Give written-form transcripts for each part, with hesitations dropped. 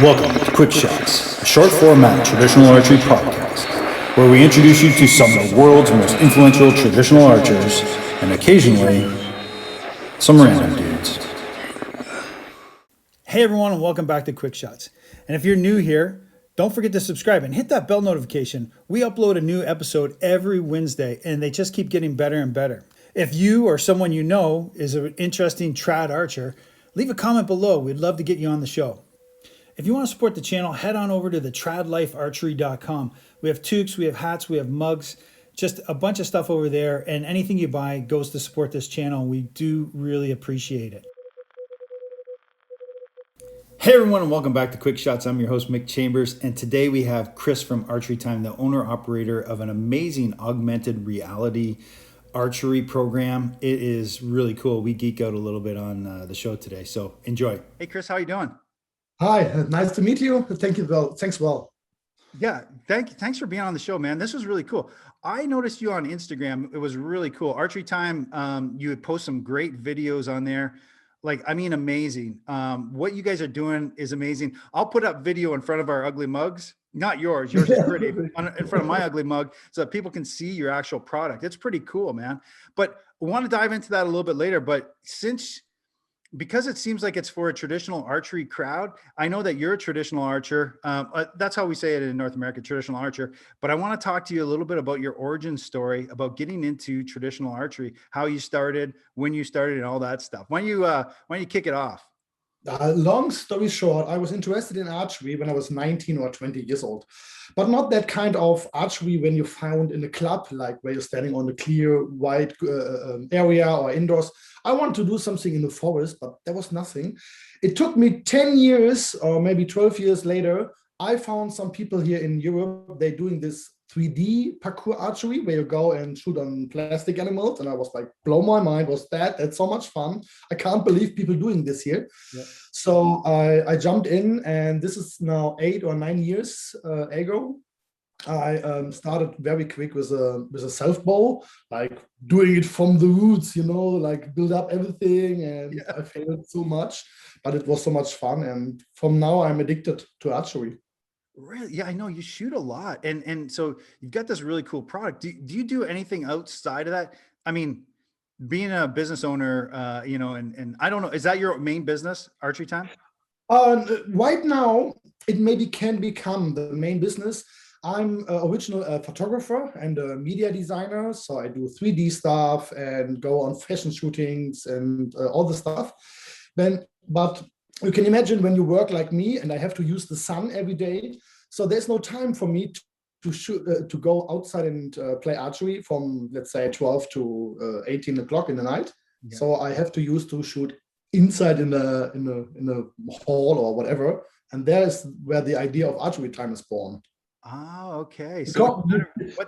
Welcome to Quick Shots, a short format traditional archery podcast, where we introduce you to some of the world's most influential traditional archers, and occasionally, some random dudes. Hey everyone, and welcome back to Quick Shots. And if you're new here, don't forget to subscribe and hit that bell notification. We upload a new episode every Wednesday, and they just keep getting better and better. If you or someone you know is an interesting trad archer, leave a comment below. We'd love to get you on the show. If you want to support the channel, head on over to the tradlifearchery.com. We have toques, we have hats, we have mugs, just a bunch of stuff over there, and anything you buy goes to support this channel. We do really appreciate it. Hey everyone, and welcome back to Quick Shots. I'm your host, Mick Chambers, and today we have Cris from ArcheryTime, the owner-operator of an amazing augmented reality archery program. It is really cool. We geek out a little bit on the show today, so enjoy. Hey Cris, how you doing? Hi, nice to meet you. Thank you. Thanks. Yeah, thanks for being on the show, man. This was really cool. I noticed you on Instagram. It was really cool. Archery Time, you would post some great videos on there. Amazing. What you guys are doing is amazing. I'll put up video in front of our ugly mugs. Not yours. Yours is pretty. In front of my ugly mug so that people can see your actual product. It's pretty cool, man. But we want to dive into that a little bit later. But because it seems like it's for a traditional archery crowd, I know that you're a traditional archer. That's how we say it in North America, traditional archer. But I want to talk to you a little bit about your origin story, about getting into traditional archery, how you started, when you started, and all that stuff. Why don't you kick it off? Long story short, I was interested in archery when I was 19 or 20 years old, but not that kind of archery when you found in a club, like where you're standing on a clear white area or indoors. I wanted to do something in the forest, but there was nothing. It took me 10 years or maybe 12 years later. I found some people here in Europe, they're doing this 3D parkour archery where you go and shoot on plastic animals. And I was like, blow my mind, that's so much fun. I can't believe people doing this here. Yeah. So I jumped in, and this is now 8 or 9 years ago. I started very quick with a self bow, like doing it from the roots, like build up everything. And yeah. I failed so much, but it was so much fun. And from now I'm addicted to archery. Really? Yeah, I know you shoot a lot. And so you've got this really cool product. Do you do anything outside of that? I mean, being a business owner, and I don't know, is that your main business, Archery Time? Right now, it maybe can become the main business. I'm original photographer and a media designer. So I do 3D stuff and go on fashion shootings and all the stuff. But you can imagine when you work like me and I have to use the sun every day. So there's no time for me to shoot, to go outside and play archery from, let's say, 12 to 18 o'clock in the night. Yeah. So I have to shoot inside in a hall or whatever. And there's where the idea of Archery Time is born. Oh, okay. So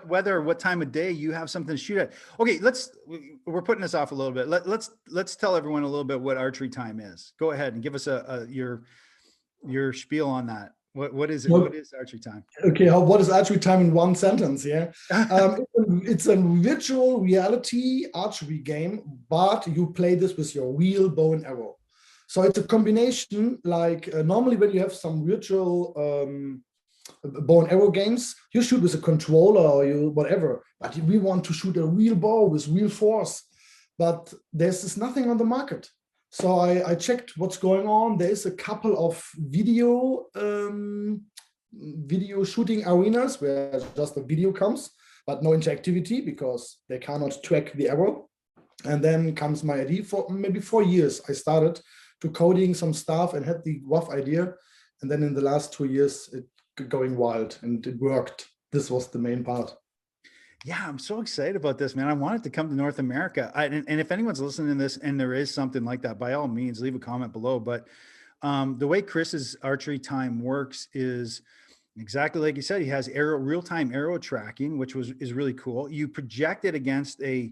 what time of day you have something to shoot at. Okay, we're putting this off a little bit. Let's tell everyone a little bit what Archery Time is. Go ahead and give us your spiel on that. What is it? What is Archery Time? Okay, what is Archery Time in one sentence? Yeah, it's a virtual reality archery game, but you play this with your real bow and arrow. So it's a combination. Like normally when you have some virtual bow and arrow games, you shoot with a controller or whatever, but we want to shoot a real bow with real force, but there's nothing on the market. So I checked what's going on. There's a couple of video shooting arenas where just the video comes, but no interactivity because they cannot track the arrow. And then comes my idea. For maybe 4 years I started to coding some stuff and had the rough idea, and then in the last 2 years it going wild and it worked. This was the main part. Yeah, I'm so excited about this, man. I want it to come to North America. And if anyone's listening to this and there is something like that, by all means, leave a comment below. But the way Chris's Archery Time works is exactly like you said. He has real-time arrow tracking, which is really cool. You project it against a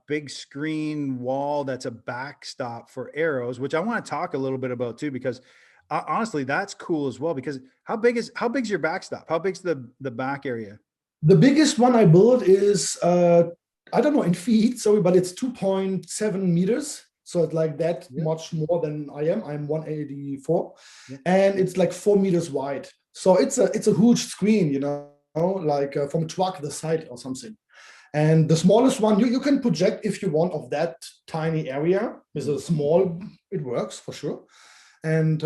big screen wall that's a backstop for arrows, which I want to talk a little bit about too, because honestly, that's cool as well. Because how big's your backstop? How big's the back area? The biggest one I built is I don't know in feet, sorry, but it's 2.7 meters. So it's like that Yeah. much more than I am. I'm 184, Yeah. and it's like 4 meters wide. So it's a huge screen, like from a truck the side or something. And the smallest one you can project if you want of that tiny area. With a small, it works for sure. And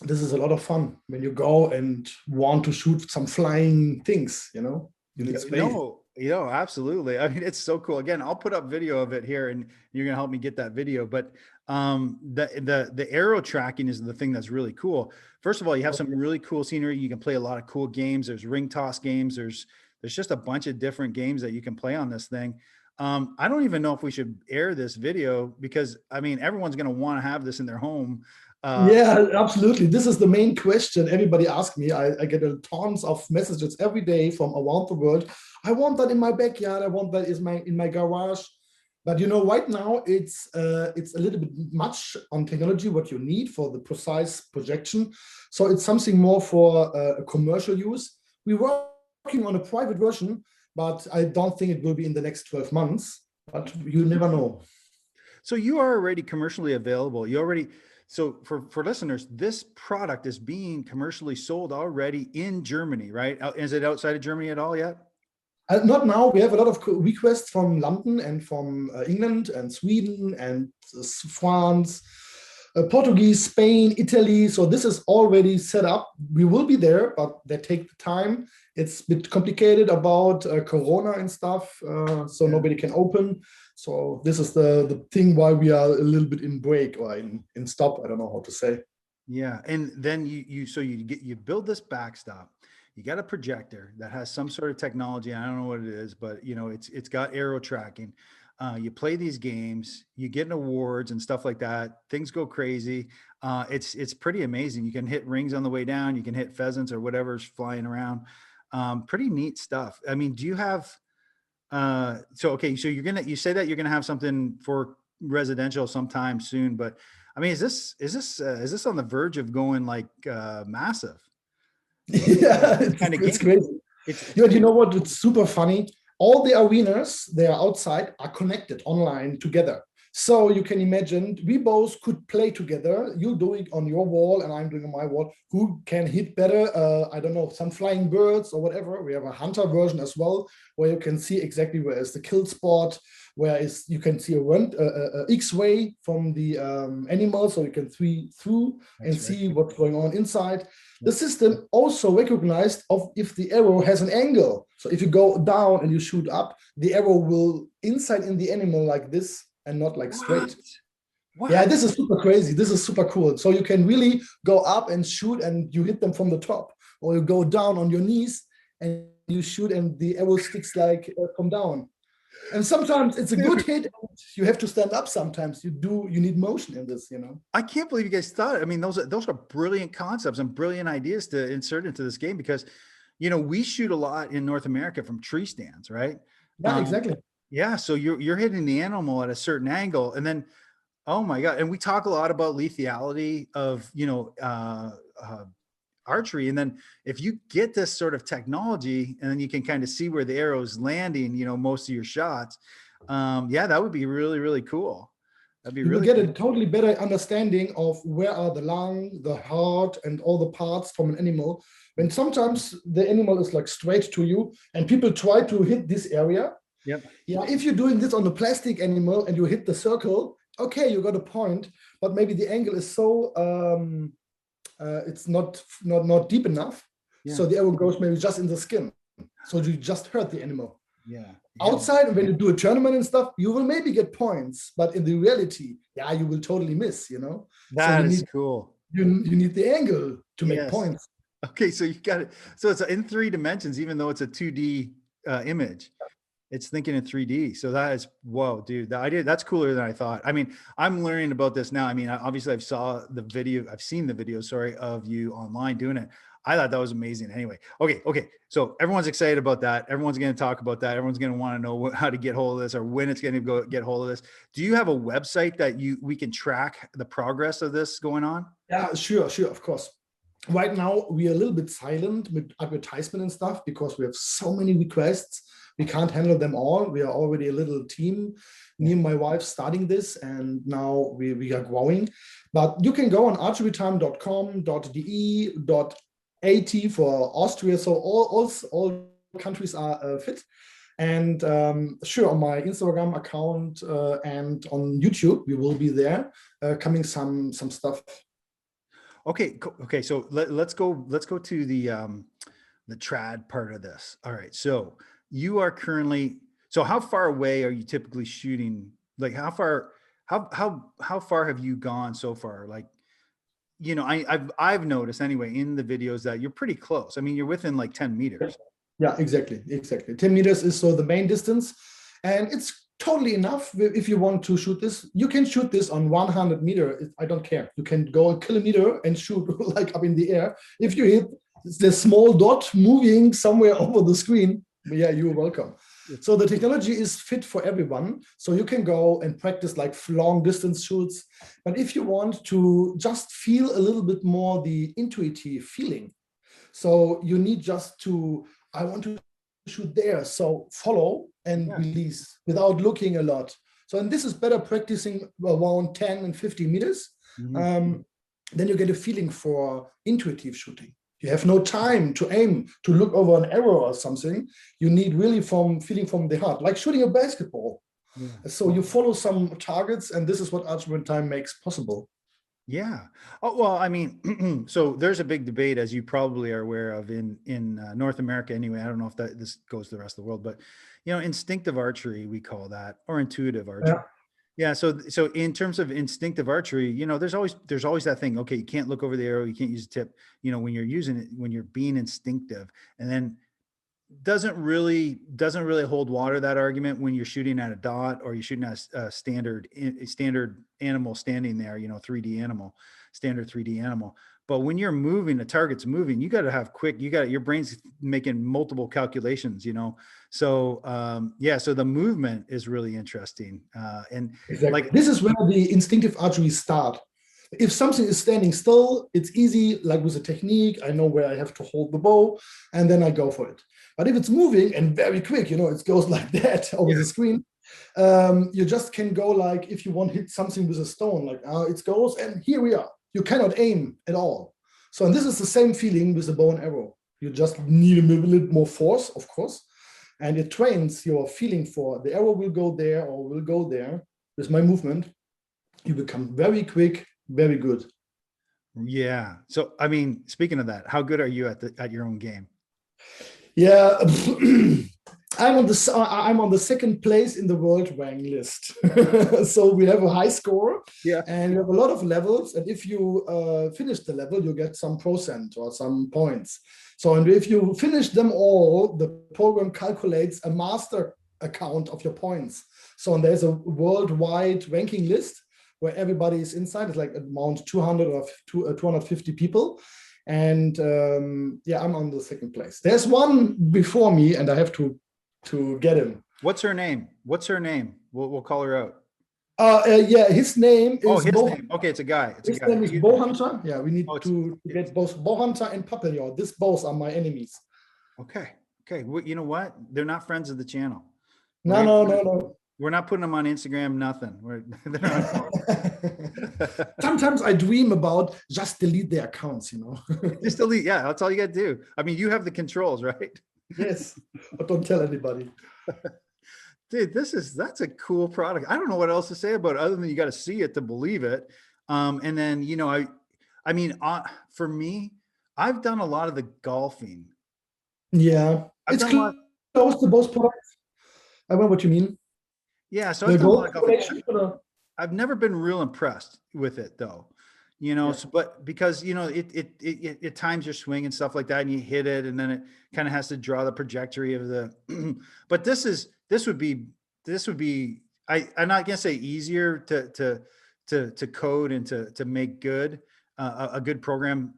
this is a lot of fun when you go and want to shoot some flying things, you need space. No, absolutely. I mean, it's so cool. Again, I'll put up video of it here and you're gonna help me get that video. But the arrow tracking is the thing that's really cool. First of all, you have some really cool scenery. You can play a lot of cool games. There's ring toss games. There's just a bunch of different games that you can play on this thing. I don't even know if we should air this video because I mean, everyone's gonna want to have this in their home. Yeah, absolutely. This is the main question everybody asks me. I get tons of messages every day from around the world. I want that in my backyard. I want that in my garage. But right now it's a little bit much on technology what you need for the precise projection. So it's something more for commercial use. We're working on a private version, but I don't think it will be in the next 12 months. But you never know. So you are already commercially available. So for listeners, this product is being commercially sold already in Germany, right? Is it outside of Germany at all yet? Not now. We have a lot of requests from London and from England and Sweden and France, Portuguese, Spain, Italy. So this is already set up. We will be there, but they take the time. It's a bit complicated about Corona and stuff, so nobody can open. So this is the thing why we are a little bit in break or in stop. I don't know how to say. Yeah, and then you build this backstop. You got a projector that has some sort of technology. I don't know what it is, but it's got arrow tracking. You play these games, you get awards and stuff like that. Things go crazy. It's pretty amazing. You can hit rings on the way down. You can hit pheasants or whatever's flying around. Pretty neat stuff. I mean, do you have? So you say that you're gonna have something for residential sometime soon, but I mean, is this on the verge of going like massive? Yeah, it's crazy. You know what? It's super funny. All the arenas, they are outside, are connected online together. So you can imagine we both could play together. You doing on your wall and I'm doing on my wall. Who can hit better? I don't know, some flying birds or whatever. We have a hunter version as well, where you can see exactly where is the kill spot, you can see a X-ray from the animal, so you can see through and see what's going on inside. The system also recognized if the arrow has an angle. So if you go down and you shoot up, the arrow will inside in the animal like this and not like straight. What? Yeah, this is super crazy. This is super cool. So you can really go up and shoot and you hit them from the top, or you go down on your knees and you shoot and the arrow sticks like from down. And sometimes it's a good hit. You have to stand up sometimes. You need motion in this, I can't believe you guys thought it. I mean, those are brilliant concepts and brilliant ideas to insert into this game because, we shoot a lot in North America from tree stands, right? Yeah, exactly. Yeah. So you're hitting the animal at a certain angle and then, oh my God. And we talk a lot about lethality of, archery. And then if you get this sort of technology and then you can kind of see where the arrow's landing, most of your shots. That would be really, really cool. That'd be you really will get a totally better understanding of where are the lung, the heart, and all the parts from an animal. When sometimes the animal is like straight to you and people try to hit this area. Yep. Yeah, if you're doing this on a plastic animal and you hit the circle, okay, you got a point, but maybe the angle is so it's not deep enough. Yeah. So the arrow goes maybe just in the skin. So you just hurt the animal. Yeah. Outside, when you do a tournament and stuff, you will maybe get points, but in the reality, you will totally miss, That is cool. You need the angle to make points. Okay, so you got it. So it's in 3 dimensions, even though it's a 2D image. It's thinking in 3D. So that is, whoa, dude, the idea, that's cooler than I thought. I mean, I'm learning about this now. I mean, obviously I've seen the video, of you online doing it. I thought that was amazing. Anyway, okay. So everyone's excited about that. Everyone's going to talk about that. Everyone's going to want to know how to get hold of this or when it's going to get hold of this. Do you have a website that we can track the progress of this going on? Yeah, sure, of course. Right now, we are a little bit silent with advertisement and stuff because we have so many requests we can't handle them all. We are already a little team. Me and my wife starting this, and now we are growing. But you can go on archerytime.com.de.at for Austria. So all countries are fit. And sure, on my Instagram account and on YouTube, we will be there, coming some stuff. Okay, okay. So let's go to the trad part of this. All right. So you are currently, so how far away are you typically shooting? Like how far have you gone so far? Like, you know, I've noticed anyway in the videos that you're pretty close. I mean, you're within like 10 meters. Yeah, exactly. 10 meters is so the main distance, and it's totally enough. If you want to shoot this, you can shoot this on 100 meter. I don't care. You can go a kilometer and shoot like up in the air. If you hit the small dot moving somewhere over the screen, yeah, you're welcome. So the technology is fit for everyone. So you can go and practice like long distance shoots. But if you want to just feel a little bit more the intuitive feeling, so you need just to, I want to shoot there. So follow and release without looking a lot. So, and this is better practicing around 10 and 50 meters. Then you get a feeling for intuitive shooting. You have no time to aim, to look over an arrow or something. You need really feeling from the heart, like shooting a basketball. Yeah. So you follow some targets, and this is what ArcheryTime makes possible. Yeah. Oh, well, I mean, so there's a big debate, as you probably are aware of, in North America anyway. I don't know if this goes to the rest of the world, but you know, instinctive archery, we call that, or intuitive archery. Yeah. So in terms of instinctive archery, you know, there's always that thing. Okay, you can't look over the arrow, you can't use a tip. You know, when you're using it, when you're being instinctive, and then doesn't really hold water, that argument, when you're shooting at a dot or you're shooting at a standard animal standing there, you know, 3D animal, standard 3D animal. But when you're moving, the target's moving, you got to have your brain's making multiple calculations, you know? So yeah, so the movement is really interesting. And exactly. Like, this is where the instinctive archery start. If something is standing still, it's easy, like with a technique, I know where I have to hold the bow, and then I go for it. But if it's moving and very quick, you know, it goes like that over the screen, you just can go like, if you want to hit something with a stone, like it goes, and here we are. You cannot aim at all. So, and this is the same feeling with the bow and arrow. You just need a little more force, of course, and it trains your feeling for the arrow will go there or will go there. With my movement, you become very quick, very good. yeah. So, I mean, speaking of that, how good are you at your own game? Yeah, I'm on the second place in the world rank list. So we have a high score, and we have a lot of levels. And if you finish the level, you get some % or some points. So, and if you finish them all, the program calculates a master account of your points. So, and there's a worldwide ranking list where everybody is inside. It's like around 200 or 250 people. And yeah, I'm on the second place. There's one before me, and I have to get him. What's her name? We'll call her out. Yeah, his name is. Oh, his name. Okay, it's a guy. His name is Bow Hunter. Yeah, we need to get both Bow Hunter and Papillon. These both are my enemies. Okay. Well, you know what? They're not friends of the channel. No. We're not putting them on Instagram, nothing. Sometimes I dream about just delete their accounts, you know. Just delete, yeah, that's all you got to do. I mean, you have the controls, right? Yes, but don't tell anybody. Dude, that's a cool product. I don't know what else to say about it other than you got to see it to believe it. And then, you know, I mean, for me, I've done a lot of the golfing. Yeah, it's close to both products. I know what you mean. Yeah, so I've done a lot of golfing. I've never been real impressed with it though, you know, but because, you know, it times your swing and stuff like that, and you hit it, and then it kind of has to draw the trajectory of the, but this would be, I'm not going to say easier to code and to make good, a good program,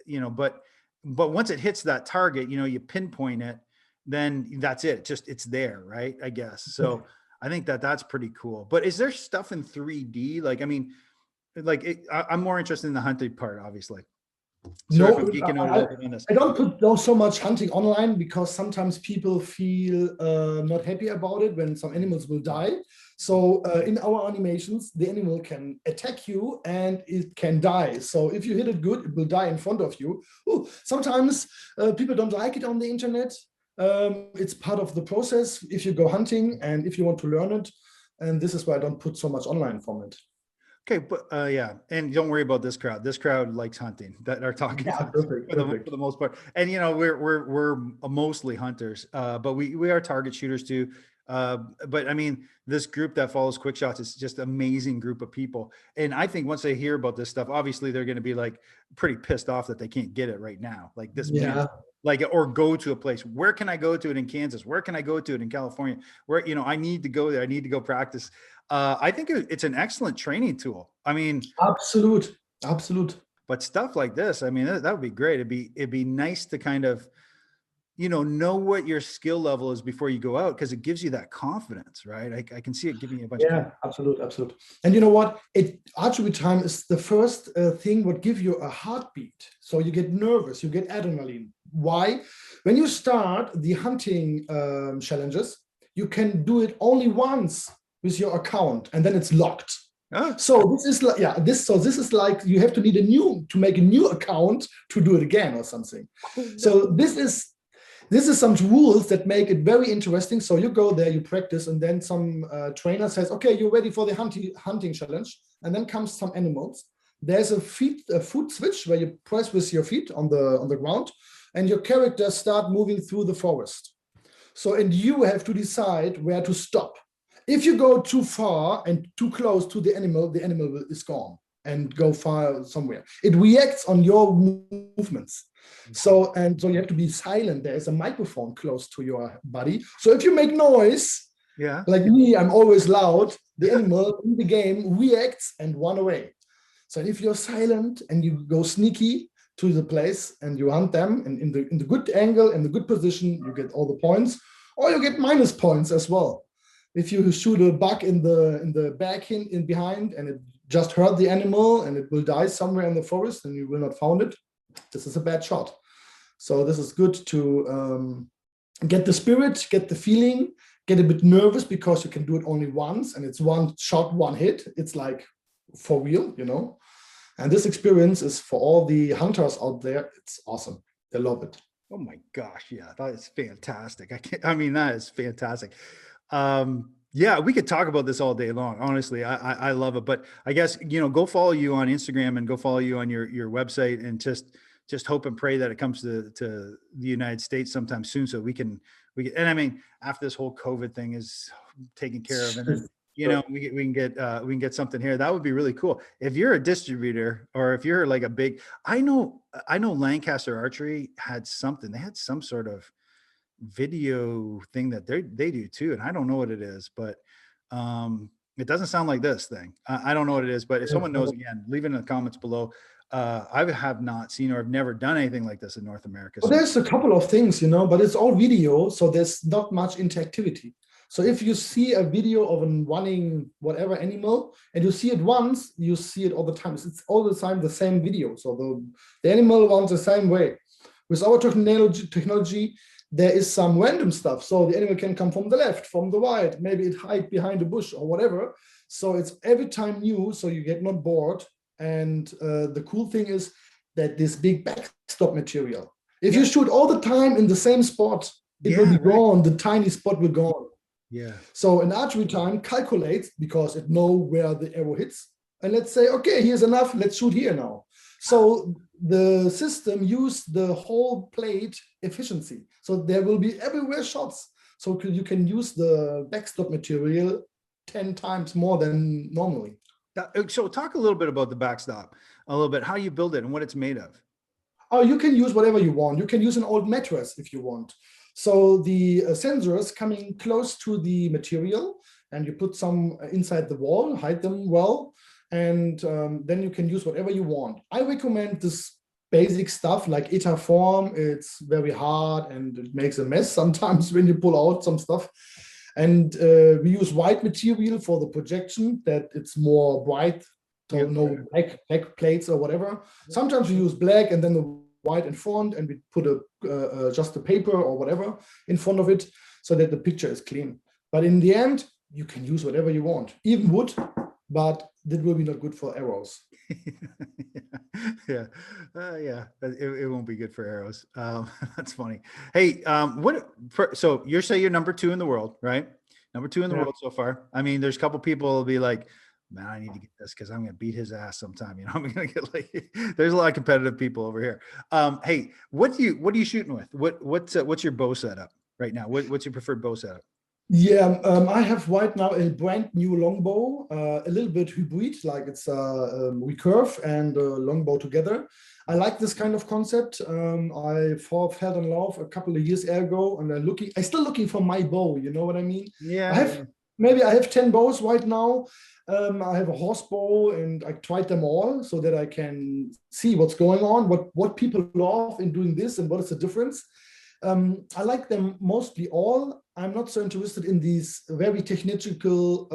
you know, but once it hits that target, you know, you pinpoint it, then that's it. It's there, right? I guess. So I think that's pretty cool. But is there stuff in 3D? Like, I mean, like I'm more interested in the hunting part, obviously. Sorry if No, I'm geeking out a little bit on this. I don't put so much hunting online because sometimes people feel not happy about it when some animals will die. So in our animations, the animal can attack you and it can die. So if you hit it good, it will die in front of you. Ooh, sometimes people don't like it on the internet. It's part of the process if you go hunting and if you want to learn it. And this is why I don't put so much online from it. Okay, but yeah, and don't worry about this crowd. This crowd likes hunting that are talking Yeah, to us perfect, for the most part. And you know, we're mostly hunters, but we are target shooters too. But I mean, this group that follows Quick Shots is just an amazing group of people. And I think once they hear about this stuff, obviously they're going to be like pretty pissed off that they can't get it right now. Like this minute. Like, or go to a place. Where can I go to it in Kansas? Where can I go to it in California? Where, you know, I need to go there. I need to go practice. I think it's an excellent training tool. I mean, absolute. But stuff like this, I mean, that would be great. It'd be nice to kind of, you know what your skill level is before you go out, because it gives you that confidence, right? I can see it giving you a bunch of confidence. Absolute. And you know what? Archery time is the first thing what give you a heartbeat. So you get nervous, you get adrenaline. Why? When you start the hunting challenges, you can do it only once with your account, and then it's locked. Oh. So this is like this is like you have to make a new account to do it again or something. So this is some rules that make it very interesting. So you go there, you practice, and then some trainer says, okay, you're ready for the hunting challenge. And then comes some animals. There's a foot switch where you press with your feet on the ground, and your characters start moving through the forest. So, and you have to decide where to stop. If you go too far and too close to the animal is gone and go far somewhere. It reacts on your movements. So you have to be silent. There is a microphone close to your body. So if you make noise, like me, I'm always loud, the animal in the game reacts and run away. So if you're silent and you go sneaky to the place and you hunt them and in the good angle and the good position, you get all the points, or you get minus points as well. If you shoot a bug in the back in behind and it just hurt the animal and it will die somewhere in the forest and you will not find it, this is a bad shot. So this is good to get the spirit, get the feeling, get a bit nervous because you can do it only once and it's one shot, one hit. It's like for real, you know. And this experience is for all the hunters out there. It's awesome. They love it. Oh my gosh. Yeah, that is fantastic. I mean, that is fantastic. Yeah, we could talk about this all day long. Honestly, I love it. But I guess, you know, go follow you on Instagram and go follow you on your website and just hope and pray that it comes to the United States sometime soon. So we can, and I mean, after this whole COVID thing is taken care of and then, you know, we can get something here. That would be really cool. If you're a distributor or if you're like a big, I know Lancaster Archery had something, they had some sort of video thing that they do too, and I don't know what it is, but it doesn't sound like this thing. I don't know what it is, but if someone knows, again, leave it in the comments below. I have not seen or I've never done anything like this in North America. Well, there's a couple of things, you know, but it's all video, so there's not much interactivity. So if you see a video of a running whatever animal and you see it once, you see it all the time. It's all the time the same video. So the animal runs the same way. With our technology, there is some random stuff. So the animal can come from the left, from the right, maybe it hide behind a bush or whatever. So it's every time new, so you get not bored. And the cool thing is that this big backstop material, if you shoot all the time in the same spot, it will be gone. The tiny spot will go on. Yeah. So an archery time calculates because it knows where the arrow hits. And let's say, okay, here's enough. Let's shoot here now. So the system used the whole plate efficiency. So there will be everywhere shots. So you can use the backstop material 10 times more than normally. So talk a little bit about the backstop, a little bit, how you build it and what it's made of. Oh, you can use whatever you want. You can use an old mattress if you want. So the sensors coming close to the material and you put some inside the wall, hide them well. And then you can use whatever you want. I recommend this basic stuff like ETA form. It's very hard and it makes a mess sometimes when you pull out some stuff. And we use white material for the projection, that it's more bright So no black plates or whatever. Sometimes we use black and then the white in front, and we put just a paper or whatever in front of it so that the picture is clean. But in the end, you can use whatever you want, even wood, but that will be not good for arrows. Yeah, it won't be good for arrows. That's funny. Hey, so you're saying you're number 2 in the world, right? Number 2 in the world so far. I mean, there's a couple people will be like, man, I need to get this because I'm going to beat his ass sometime. You know, I'm going to get like, there's a lot of competitive people over here. Hey, what are you shooting with? What's your bow setup right now? What's your preferred bow setup? Yeah, I have right now a brand new longbow, a little bit hybrid, like it's recurve and longbow together. I like this kind of concept. I fell in love a couple of years ago, and I'm still looking for my bow. You know what I mean? Yeah. I have 10 bows right now. I have a horse bow, and I tried them all so that I can see what's going on, what people love in doing this, and what is the difference. I like them mostly all. I'm not so interested in these very technical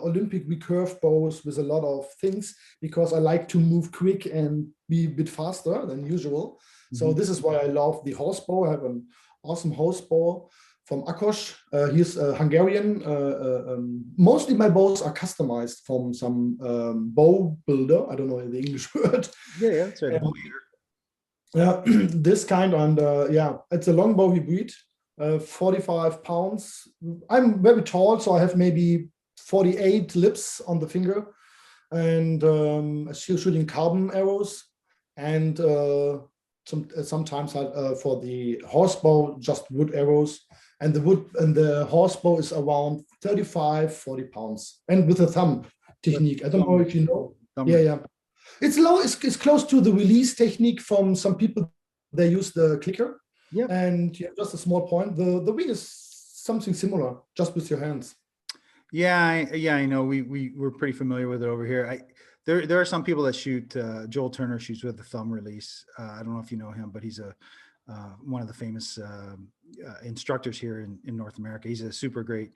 Olympic recurve bows with a lot of things, because I like to move quick and be a bit faster than usual. So this is why I love the horse bow. I have an awesome horse bow from Akos. He's a Hungarian. Mostly my bows are customized from some bow builder. I don't know the English word. Yeah, that's right. Yeah, this kind, and it's a longbow hybrid, 45 pounds. I'm very tall, so I have maybe 48 lips on the finger, and shooting carbon arrows, and sometimes for the horsebow just wood arrows, and the horsebow is around 35-40 pounds, and with a thumb technique. I don't know if you know. Yeah. It's low. It's close to the release technique from some people. They use the clicker, and you have just a small point. The wing is something similar, just with your hands. Yeah, I know. We're pretty familiar with it over here. There are some people that shoot. Joel Turner shoots with the thumb release. I don't know if you know him, but he's one of the famous instructors here in North America. He's a super great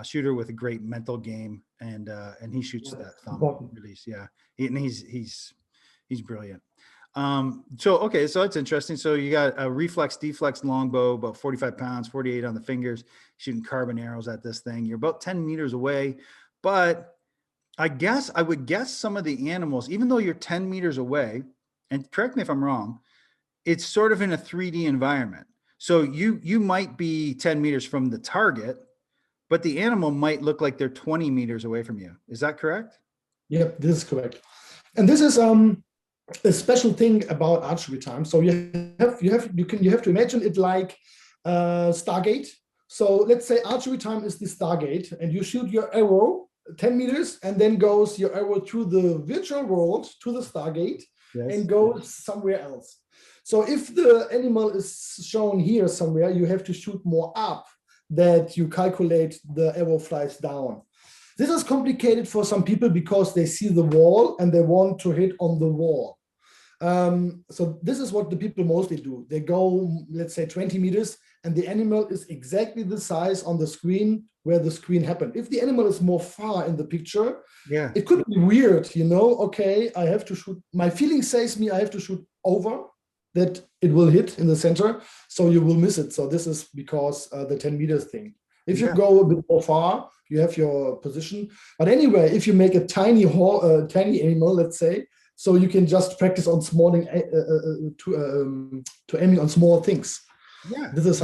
shooter with a great mental game, and he shoots that thumb release. Yeah, he's brilliant. So it's interesting. So you got a reflex deflex longbow, about 45 pounds, 48 on the fingers, shooting carbon arrows at this thing. You're about 10 meters away, but I would guess some of the animals, even though you're 10 meters away, and correct me if I'm wrong, it's sort of in a 3D environment. So you might be 10 meters from the target, but the animal might look like they're 20 meters away from you. Is that correct? Yep, this is correct. And this is a special thing about Archery Time. So you have to imagine it like Stargate. So let's say Archery Time is the Stargate, and you shoot your arrow 10 meters, and then goes your arrow through the virtual world to the Stargate, and goes somewhere else. So if the animal is shown here somewhere, you have to shoot more up, that you calculate the arrow flies down. This is complicated for some people because they see the wall and they want to hit on the wall. So this is what the people mostly do. They go, let's say 20 meters, and the animal is exactly the size on the screen where the screen happened. If the animal is more far in the picture, it could be weird, okay, I have to shoot, my feeling says me I have to shoot over, that it will hit in the center, so you will miss it. So this is because the 10 meters thing. If you go a bit more far, you have your position. But anyway, if you make a tiny animal, let's say, so you can just practice on to aiming on small things. Yeah, this is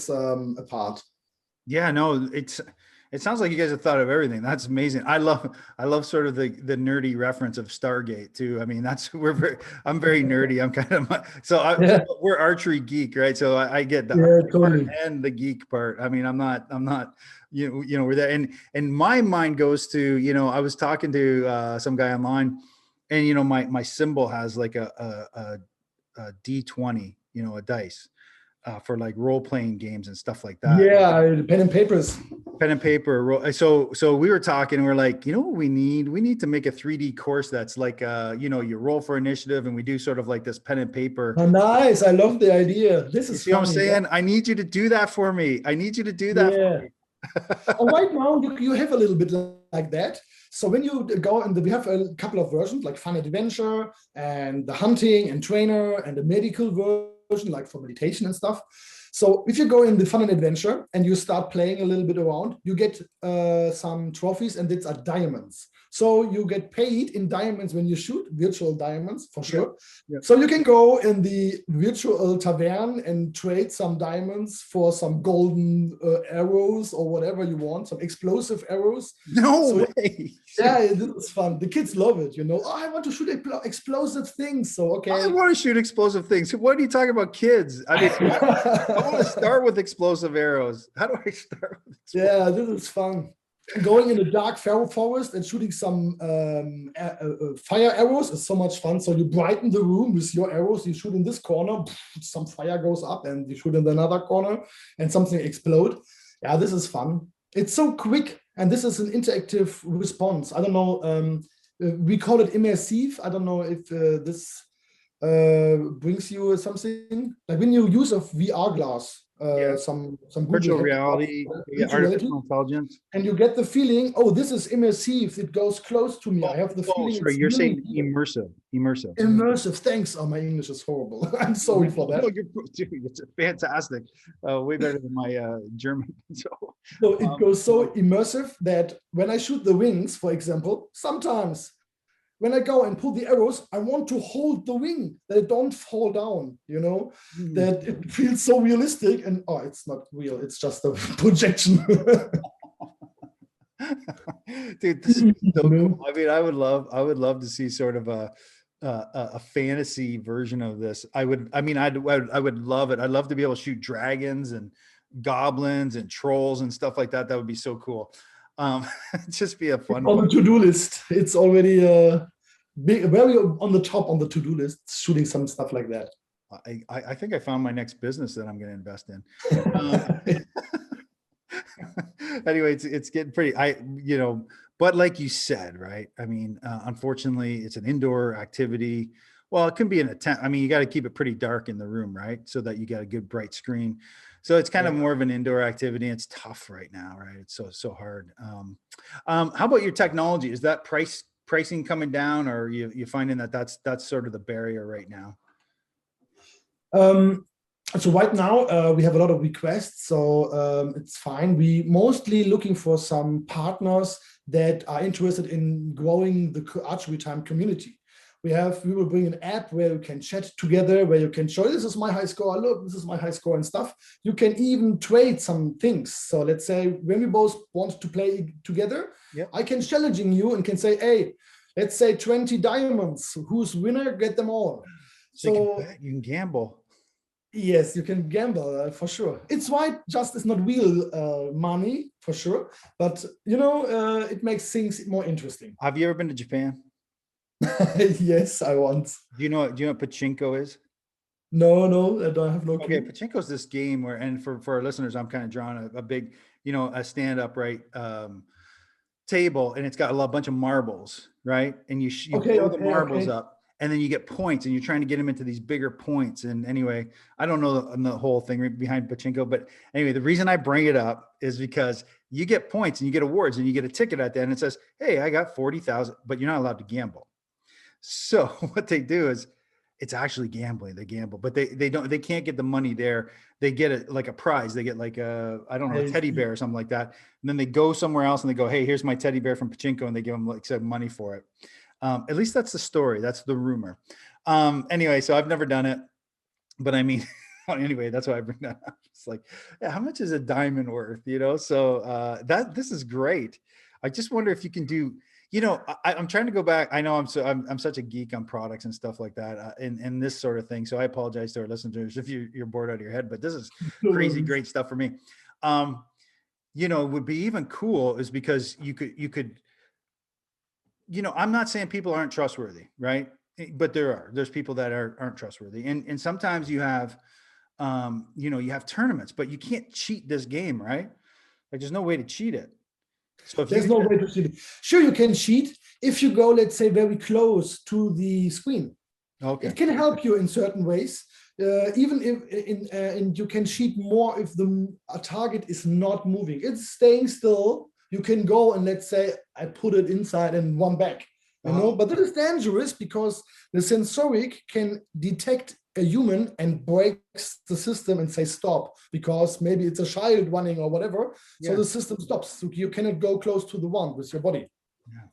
a part. Yeah, no, it sounds like you guys have thought of everything. That's amazing. I love sort of the nerdy reference of Stargate too. I mean, I'm very nerdy. I'm kind of, so we're archery geek, right? So I get the part and the geek part. I mean, I'm not, we're there. And my mind goes to, I was talking to some guy online, and, my symbol has like a D20, a dice. For like role-playing games and stuff like that. Yeah, pen and papers. Pen and paper. So we were talking, and we're like, what we need? We need to make a 3D course that's like, you roll for initiative, and we do sort of like this pen and paper. Oh, nice. I love the idea. This is what I'm saying? I need you to do that for me. I need you to do that for me. Right now, you have a little bit like that. So when you go and we have a couple of versions like Fun Adventure and the hunting and trainer and the medical version like for meditation and stuff. So if you go in the Fun and Adventure and you start playing a little bit around, you get some trophies, and these are diamonds. So you get paid in diamonds when you shoot, virtual diamonds for sure. Yeah. So you can go in the virtual tavern and trade some diamonds for some golden arrows or whatever you want, some explosive arrows. No way. Yeah, it is fun. The kids love it, Oh, I want to shoot explosive things. So, okay. I want to shoot explosive things. What are you talking about, kids? I mean, I want to start with explosive arrows. How do I start with Yeah, this is fun. Going in the dark forest and shooting some fire arrows is so much fun. So you brighten the room with your arrows. You shoot in this corner, some fire goes up, and you shoot in another corner, and something explode. Yeah, this is fun. It's so quick, and this is an interactive response. I don't know. We call it immersive. I don't know if this brings you something. Like when you use a VR glass. Some virtual reality, artificial intelligence, and you get the feeling, oh, this is immersive. It goes close to me. I have the feeling. Sorry, you're saying immersive. Immersive. Thanks. Oh, my English is horrible. I'm sorry for that. No, it's fantastic. Way better than my German. So it goes so immersive that when I shoot the wings, for example, sometimes when I go and pull the arrows, I want to hold the wing, that it don't fall down, that it feels so realistic. And it's not real. It's just a projection. Dude, this is so cool. I mean, I would love to see sort of a fantasy version of this. I would love it. I'd love to be able to shoot dragons and goblins and trolls and stuff like that. That would be so cool. Just be a fun on the to-do list. It's already very on the top on the to-do list, shooting some stuff like that. I think I found my next business that I'm going to invest in. Anyway, it's getting pretty, but like you said, right? I mean, unfortunately, it's an indoor activity. Well, it can be an attempt. I mean, you got to keep it pretty dark in the room, right? So that you got a good bright screen. So it's kind of more of an indoor activity. It's tough right now, right? It's so hard. How about your technology? Is that pricing coming down, or you finding that that's sort of the barrier right now? So right now we have a lot of requests, so it's fine. We mostly looking for some partners that are interested in growing the ArcheryTime community. We will bring an app where you can chat together, where you can show, this is my high score, look, this is my high score and stuff. You can even trade some things. So let's say when we both want to play together, I can challenging you and can say, hey, let's say 20 diamonds, who's winner, get them all. So you can gamble. Yes, you can gamble for sure. It's it's not real money for sure, but it makes things more interesting. Have you ever been to Japan? Yes, I want. Do you know what pachinko is? No, I don't have no clue. Okay, pachinko is this game where, and for our listeners, I'm kind of drawing a big, a stand upright table, and it's got a bunch of marbles, right? And you throw the marbles up, and then you get points, and you're trying to get them into these bigger points. And anyway, I don't know the whole thing behind pachinko, but anyway, the reason I bring it up is because you get points and you get awards and you get a ticket at the end. It says, hey, I got 40,000, but you're not allowed to gamble. So what they do is, it's actually gambling. They gamble, but they can't get the money there. They get it like a prize. They get like a teddy bear or something like that. And then they go somewhere else and they go, hey, here's my teddy bear from pachinko. And they give them like some money for it. At least that's the story. That's the rumor. Anyway, so I've never done it, but I mean, anyway, that's why I bring that up. It's like, yeah, how much is a diamond worth? So this is great. I just wonder if you can do, I'm trying to go back. I know I'm such a geek on products and stuff like that, and this sort of thing. So I apologize to our listeners if you're bored out of your head, but this is crazy great stuff for me. It would be even cool is because you could, I'm not saying people aren't trustworthy, right? But there's people that aren't trustworthy, and sometimes you have, you have tournaments, but you can't cheat this game, right? Like there's no way to cheat it. So if there's no way to cheat it. Sure, you can cheat if you go, let's say, very close to the screen. Okay. It can help you in certain ways. even if and you can cheat more if the target is not moving. It's staying still. You can go and let's say I put it inside and one back, you know, but that is dangerous because the sensoric can detect a human and breaks the system and say stop because maybe it's a child running or whatever. So the system stops. So you cannot go close to the wand with your body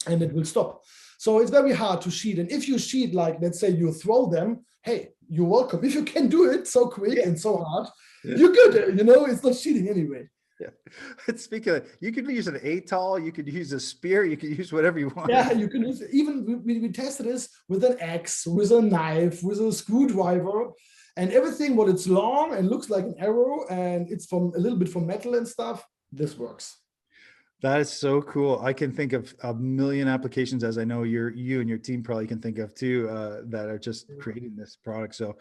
and it will stop. So it's very hard to cheat. And if you cheat, like let's say you throw them, hey, you're welcome. If you can do it so quick and so hard, you're good. You know, it's not cheating anyway. Yeah. Speaking of, you could use an ATOL, you could use a spear, you could use whatever you want. Yeah, you can use, even we tested this with an axe, with a knife, with a screwdriver, and everything. What it's long and looks like an arrow, and it's from a little bit from metal and stuff. This works. That is so cool. I can think of a million applications, as I know you and your team probably can think of too, that are just creating this product. So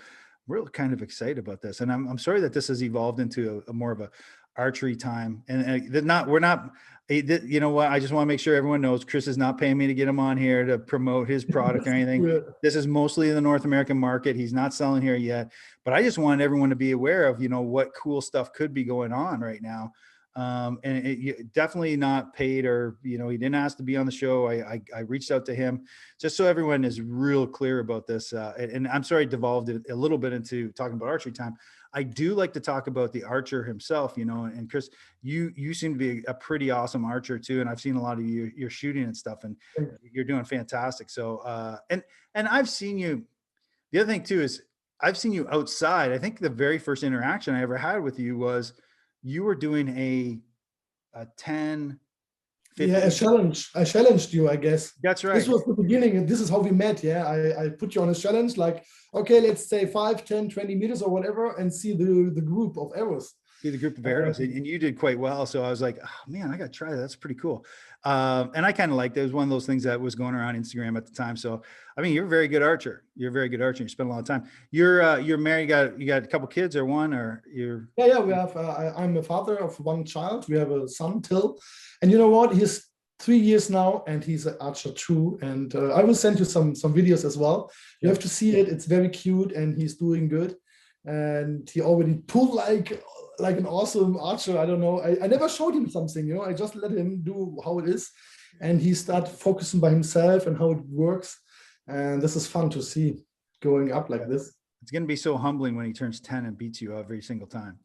we're kind of excited about this, and I'm sorry that this has evolved into a more of a Archery Time, and we're not, you know what, I just want to make sure everyone knows Cris is not paying me to get him on here to promote his product or anything. This is mostly in the North American market. He's not selling here yet, but I just want everyone to be aware of, you know, what cool stuff could be going on right now. And definitely not paid, or, you know, he didn't ask to be on the show. I reached out to him just so everyone is real clear about this. And I'm sorry, it devolved a little bit into talking about Archery Time. I do like to talk about the archer himself, you know, and Cris, you seem to be a pretty awesome archer too. And I've seen a lot of your shooting and stuff, and you're doing fantastic. So, and I've seen you, the other thing too, is I've seen you outside. I think the very first interaction I ever had with you was you were doing a 10, 15. Yeah, a challenge. I challenged you, I guess. That's right. This was the beginning, and this is how we met. Yeah, I put you on a challenge, like, okay, let's say 5, 10, 20 meters or whatever, and see the group of arrows. See the group of arrows, and you did quite well. So I was like, oh man, I got to try that. That's pretty cool. And I kind of liked it. It was one of those things that was going around Instagram at the time. So, I mean, you're a very good archer. You're a very good archer. You spend a lot of time. You're married. You got a couple kids, or one, or you're. Yeah. We have. I'm a father of one child. We have a son, Till, and you know what? He's 3 years now, and he's an archer too. And I will send you some videos as well. You have to see it. It's very cute, and he's doing good. And he already pulled like an awesome archer. I don't know. I never showed him something, you know, I just let him do how it is. And he started focusing by himself and how it works. And this is fun to see going up like this. It's going to be so humbling when he turns 10 and beats you every single time.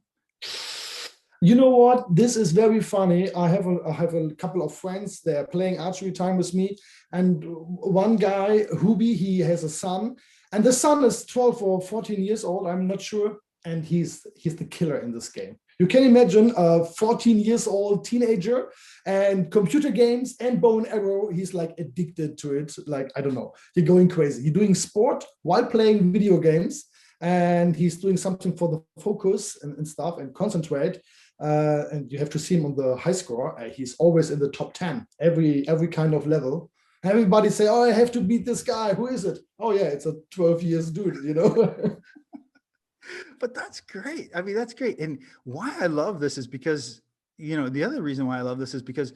You know what? This is very funny. I have a couple of friends. They're playing Archery Time with me. And one guy, Hubi, he has a son. And the son is 12 or 14 years old. I'm not sure. And he's the killer in this game. You can imagine a 14 years old teenager and computer games and bow and arrow. He's like addicted to it. Like, I don't know, you're going crazy. He's doing sport while playing video games, and he's doing something for the focus and stuff and concentrate. And you have to see him on the high score. He's always in the top 10, every kind of level. Everybody say, oh, I have to beat this guy. Who is it? Oh yeah, it's a 12 years dude, you know. But that's great. I mean, that's great. And why I love this is because, you know, the other reason why I love this is because,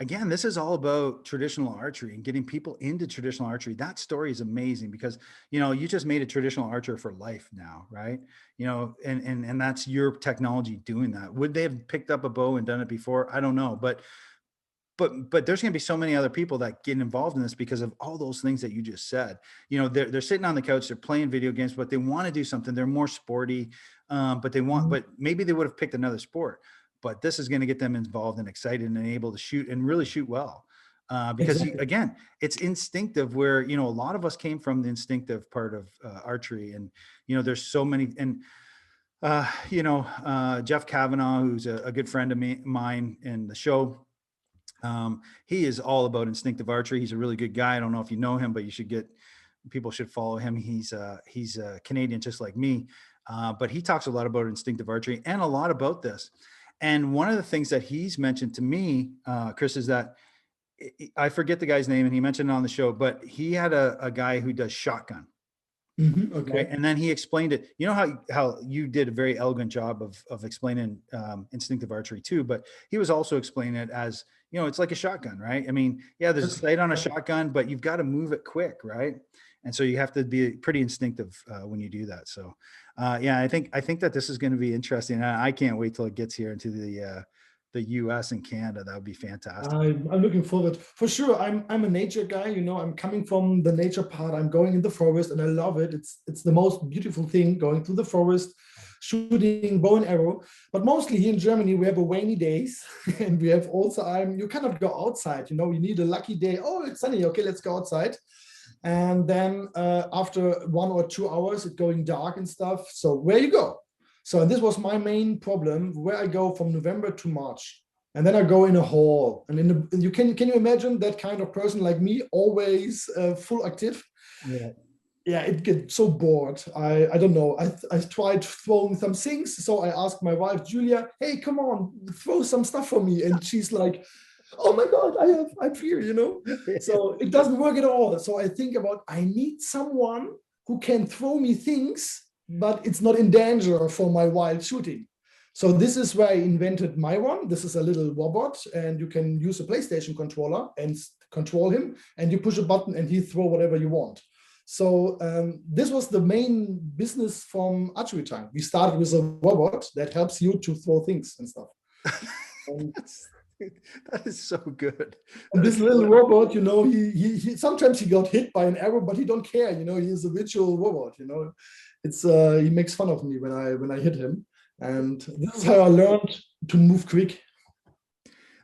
again, this is all about traditional archery and getting people into traditional archery. That story is amazing because, you know, you just made a traditional archer for life now, right? You know, and that's your technology doing that. Would they have picked up a bow and done it before? I don't know. But there's going to be so many other people that get involved in this because of all those things that you just said. You know, they're sitting on the couch, they're playing video games, but they want to do something. They're more sporty, but maybe they would have picked another sport. But this is going to get them involved and excited and able to shoot and really shoot well. Because again, it's instinctive where, you know, a lot of us came from the instinctive part of archery, and, you know, there's so many, and you know, Jeff Kavanaugh, who's a good friend of mine in the show. He is all about instinctive archery. He's a really good guy. I don't know if you know him, but people should follow him. He's a Canadian, just like me. But he talks a lot about instinctive archery and a lot about this. And one of the things that he's mentioned to me, Cris, is that I forget the guy's name, and he mentioned it on the show, but he had a guy who does shotgun. Okay. Right? And then he explained it. You know how you did a very elegant job of explaining instinctive archery too, but he was also explaining it as, you know, it's like a shotgun, right? I mean, yeah, there's a sight on a shotgun, but you've got to move it quick, right? And so you have to be pretty instinctive when you do that. So yeah, I think that this is going to be interesting. And I can't wait till it gets here into the US and Canada. That would be fantastic. I'm looking forward for sure. I'm a nature guy, you know. I'm coming from the nature part. I'm going in the forest, and I love it. It's the most beautiful thing, going through the forest, shooting bow and arrow. But mostly here in Germany, we have a rainy days, and we have also you cannot go outside. You know, you need a lucky day. Oh, it's sunny. Okay, let's go outside. And then after 1 or 2 hours, it's going dark and stuff. So where you go? So this was my main problem, where I go from November to March. And then I go in a hall, and can you imagine that kind of person like me, always full active? Yeah. Yeah, it gets so bored. I don't know. I tried throwing some things. So I asked my wife, Julia, hey, come on, throw some stuff for me. And she's like, oh my God, I'm here, you know? So it doesn't work at all. So I think about, I need someone who can throw me things, but it's not in danger for my wild shooting. So this is where I invented my one. This is a little robot, and you can use a PlayStation controller and control him, and you push a button and he throw whatever you want. So this was the main business from ArcheryTime. We started with a robot that helps you to throw things and stuff. That is so good. And this little robot, you know, he sometimes he got hit by an arrow, but he don't care. You know, he is a virtual robot. You know, it's he makes fun of me when I hit him. And this is how I learned to move quick.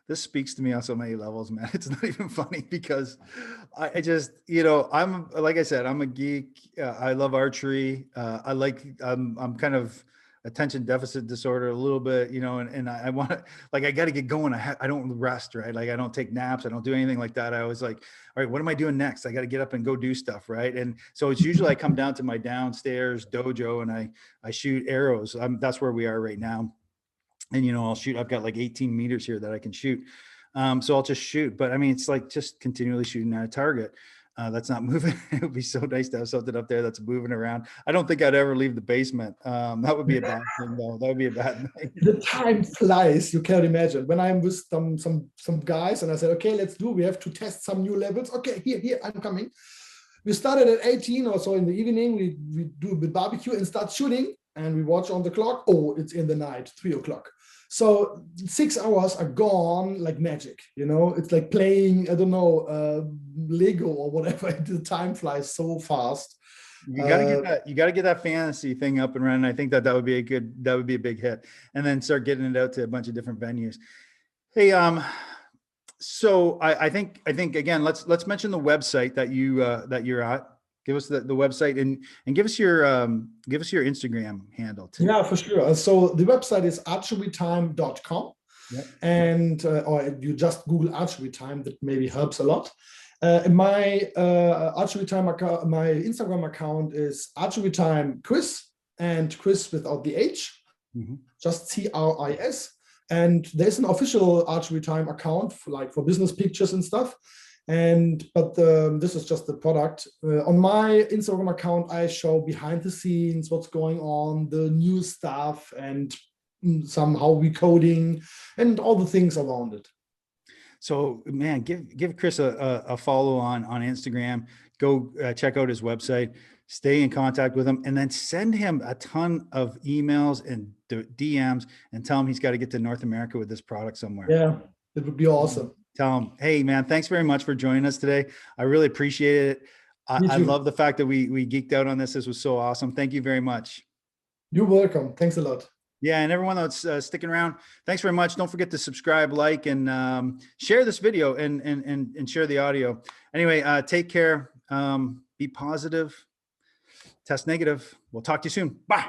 This speaks to me on so many levels, man. It's not even funny because I just, you know, I'm, like I said, I'm a geek. I love archery. I'm kind of attention deficit disorder a little bit, you know, and I want to, like, I got to get going. I don't rest, right? Like I don't take naps. I don't do anything like that. I was like, all right, what am I doing next? I got to get up and go do stuff. Right. And so it's usually I come down to my downstairs dojo and I shoot arrows. That's where we are right now. And, you know, I'll shoot, I've got like 18 meters here that I can shoot. So I'll just shoot, but I mean, it's like just continually shooting at a target. That's not moving. It would be so nice to have something up there that's moving around. I don't think I'd ever leave the basement. That would be a bad thing, though. That would be a bad thing. The time flies. You can't imagine. When I'm with some guys, and I said, okay, let's do. We have to test some new levels. Okay, here, I'm coming. We started at 18 or so in the evening. We do a bit barbecue and start shooting, and we watch on the clock. Oh, it's in the night, 3 o'clock. So 6 hours are gone like magic, you know. It's like playing, I don't know, Lego or whatever. The time flies so fast. You gotta get that. You gotta get that fantasy thing up and running. I think that would be a big hit, and then start getting it out to a bunch of different venues. Hey, so I think again, let's mention the website that you're at. Give us the website and give us your Instagram handle too. Yeah, for sure. So the website is ArcheryTime.com. Yep. And or you just Google ArcheryTime, that maybe helps a lot. My ArcheryTime account, my Instagram account is ArcheryTimeCris, and Cris without the H, just CRIS. And there's an official ArcheryTime account for business pictures and stuff. But this is just the product. On my Instagram account, I show behind the scenes, what's going on, the new stuff, and somehow we coding and all the things around it. So, man, give Cris a follow on Instagram. Go check out his website. Stay in contact with him, and then send him a ton of emails and DMs, and tell him he's got to get to North America with this product somewhere. Yeah, it would be awesome. Tell him, hey, man, thanks very much for joining us today. I really appreciate it. I love the fact that we geeked out on this. This was so awesome. Thank you very much. You're welcome. Thanks a lot. Yeah, and everyone that's sticking around, thanks very much. Don't forget to subscribe, like, and share this video and share the audio. Anyway, take care. Be positive. Test negative. We'll talk to you soon. Bye.